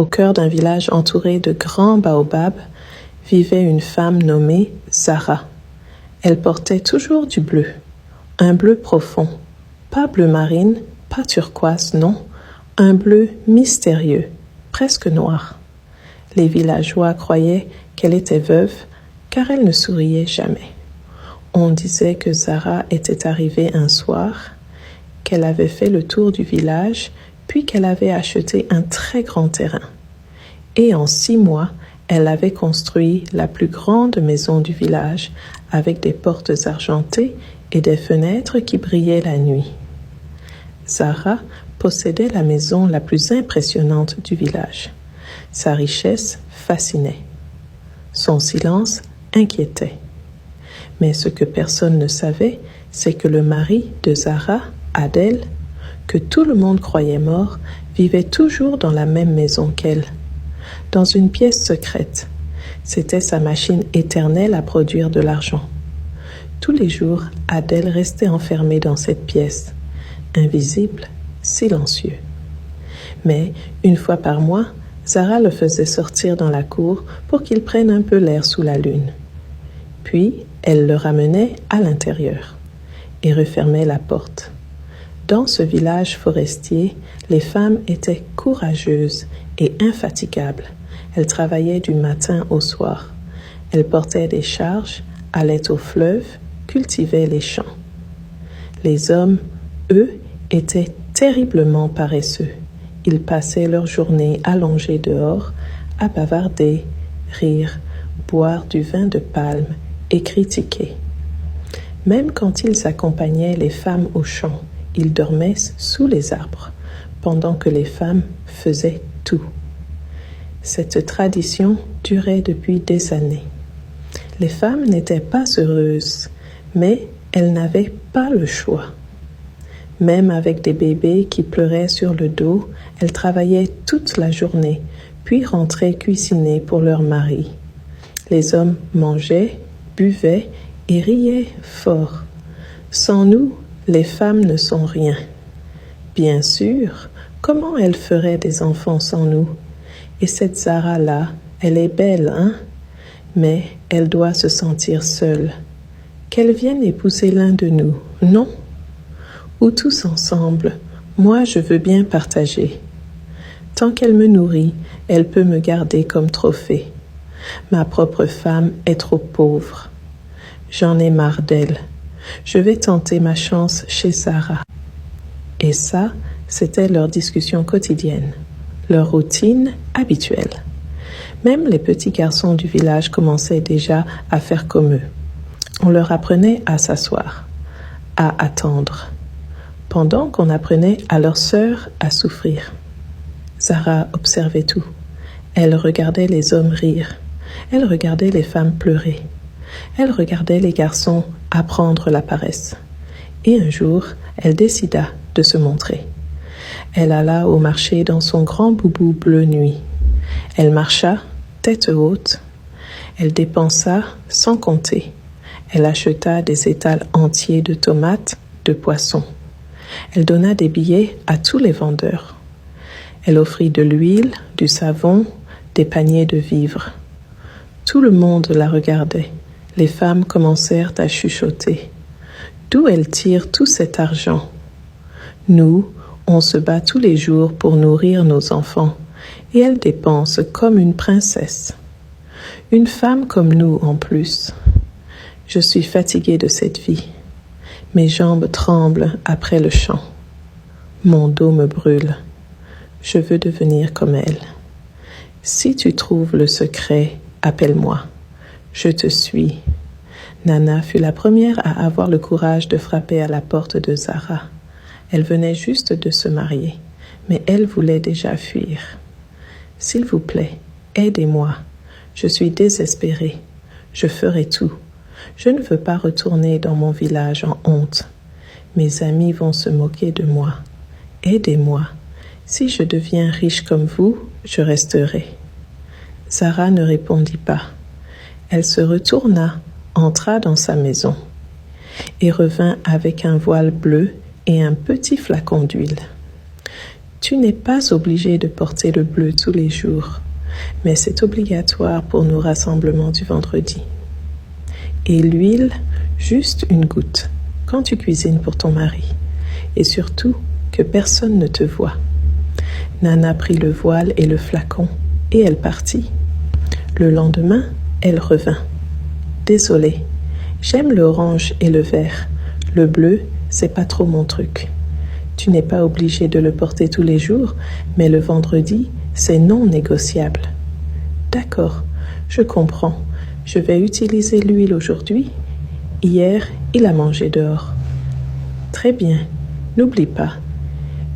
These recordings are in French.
Au cœur d'un village entouré de grands baobabs, vivait une femme nommée Zara. Elle portait toujours du bleu, un bleu profond, pas bleu marine, pas turquoise, non, un bleu mystérieux, presque noir. Les villageois croyaient qu'elle était veuve, car elle ne souriait jamais. On disait que Zara était arrivée un soir, qu'elle avait fait le tour du village, puis qu'elle avait acheté un très grand terrain. Et en 6 mois, elle avait construit la plus grande maison du village, avec des portes argentées et des fenêtres qui brillaient la nuit. Zara possédait la maison la plus impressionnante du village. Sa richesse fascinait. Son silence inquiétait. Mais ce que personne ne savait, c'est que le mari de Zara, Adel, que tout le monde croyait mort, vivait toujours dans la même maison qu'elle, dans une pièce secrète. C'était sa machine éternelle à produire de l'argent. Tous les jours, Adel restait enfermé dans cette pièce, invisible, silencieux. Mais, une fois par mois, Zara le faisait sortir dans la cour pour qu'il prenne un peu l'air sous la lune. Puis, elle le ramenait à l'intérieur et refermait la porte. Dans ce village forestier, les femmes étaient courageuses et infatigables. Elles travaillaient du matin au soir. Elles portaient des charges, allaient au fleuve, cultivaient les champs. Les hommes, eux, étaient terriblement paresseux. Ils passaient leur journée allongés dehors, à bavarder, rire, boire du vin de palme et critiquer. Même quand ils accompagnaient les femmes au champ, ils dormaient sous les arbres, pendant que les femmes faisaient tout. Cette tradition durait depuis des années. Les femmes n'étaient pas heureuses, mais elles n'avaient pas le choix. Même avec des bébés qui pleuraient sur le dos, elles travaillaient toute la journée, puis rentraient cuisiner pour leur mari. Les hommes mangeaient, buvaient et riaient fort. Sans nous, les femmes ne sont rien. Bien sûr, comment elles feraient des enfants sans nous? Et cette Zara-là, elle est belle, hein? Mais elle doit se sentir seule. Qu'elle vienne épouser l'un de nous, non? Ou tous ensemble, moi je veux bien partager. Tant qu'elle me nourrit, elle peut me garder comme trophée. Ma propre femme est trop pauvre. J'en ai marre d'elle. Je vais tenter ma chance chez Zara. Et ça, c'était leur discussion quotidienne, leur routine habituelle. Même les petits garçons du village commençaient déjà à faire comme eux. On leur apprenait à s'asseoir, à attendre, pendant qu'on apprenait à leurs sœurs à souffrir. Zara observait tout. Elle regardait les hommes rire. Elle regardait les femmes pleurer. Elle regardait les garçons apprendre la paresse. Et un jour, elle décida de se montrer. Elle alla au marché dans son grand boubou bleu nuit. Elle marcha, tête haute. Elle dépensa sans compter. Elle acheta des étals entiers de tomates, de poissons. Elle donna des billets à tous les vendeurs. Elle offrit de l'huile, du savon, des paniers de vivres. Tout le monde la regardait. Les femmes commencèrent à chuchoter. D'où elle tire tout cet argent? Nous, on se bat tous les jours pour nourrir nos enfants, et elle dépense comme une princesse. Une femme comme nous en plus. Je suis fatiguée de cette vie. Mes jambes tremblent après le chant. Mon dos me brûle. Je veux devenir comme elle. Si tu trouves le secret, appelle-moi. Je te suis. Nana fut la première à avoir le courage de frapper à la porte de Zara. Elle venait juste de se marier, mais elle voulait déjà fuir. « S'il vous plaît, aidez-moi. Je suis désespérée. Je ferai tout. Je ne veux pas retourner dans mon village en honte. Mes amis vont se moquer de moi. Aidez-moi. Si je deviens riche comme vous, je resterai. » Zara ne répondit pas. Elle se retourna, entra dans sa maison et revint avec un voile bleu et un petit flacon d'huile. Tu n'es pas obligé de porter le bleu tous les jours, mais c'est obligatoire pour nos rassemblements du vendredi. Et l'huile, juste une goutte, quand tu cuisines pour ton mari. Et surtout, que personne ne te voie. Nana prit le voile et le flacon, et elle partit. Le lendemain, elle revint. Désolée, j'aime l'orange et le vert. Le bleu, c'est pas trop mon truc. Tu n'es pas obligé de le porter tous les jours, mais le vendredi, c'est non négociable. D'accord, je comprends. Je vais utiliser l'huile aujourd'hui. Hier, il a mangé dehors. Très bien, n'oublie pas.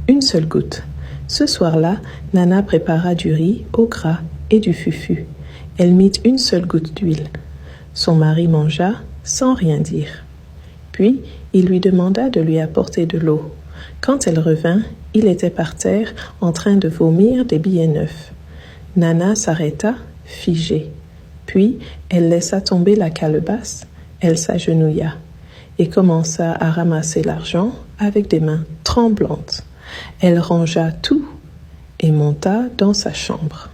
Une seule goutte. Ce soir-là, Nana prépara du riz au gras et du fufu. Elle mit une seule goutte d'huile. Son mari mangea sans rien dire. Puis, il lui demanda de lui apporter de l'eau. Quand elle revint, il était par terre en train de vomir des billets neufs. Nana s'arrêta, figée. Puis, elle laissa tomber la calebasse, elle s'agenouilla et commença à ramasser l'argent avec des mains tremblantes. Elle rangea tout et monta dans sa chambre.